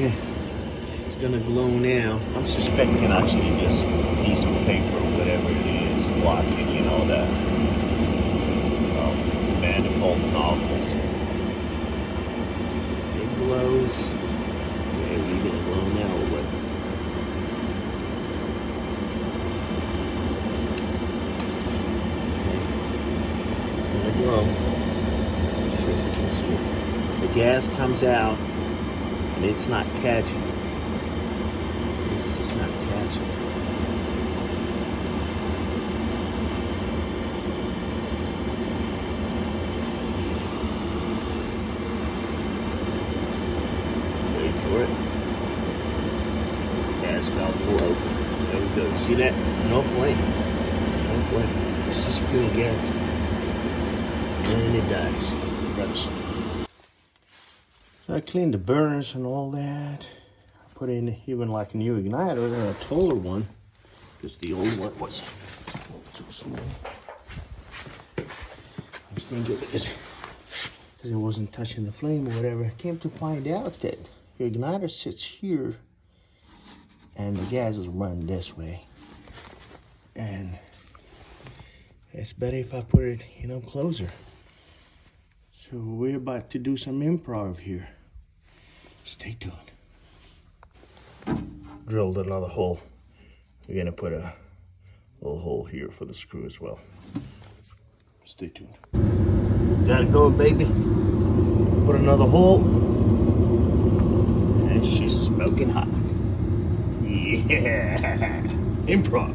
Okay, it's gonna glow now. I'm suspecting actually this piece of paper or whatever it is blocking, you know, that manifold nozzles. It glows. Yeah, we're gonna glow now or what? Okay, it's gonna glow. Not sure if you can see it. The gas comes out and it's not catching. It's just not catching. Wait for it. Gas valve below. There we go. See that? No flame. No flame. It's just pure gas. And it dies. Gross. So I cleaned the burners and all that. I put in even like a new igniter and a taller one, because the old one was so small. I was thinking because it wasn't touching the flame or whatever. I came to find out that your igniter sits here and the gas is running this way. And it's better if I put it, you know, closer. So we're about to do some improv here. Stay tuned. Drilled another hole. We're gonna put a little hole here for the screw as well. Stay tuned. Got it going, baby. Put another hole. And she's smoking hot. Yeah. Improv.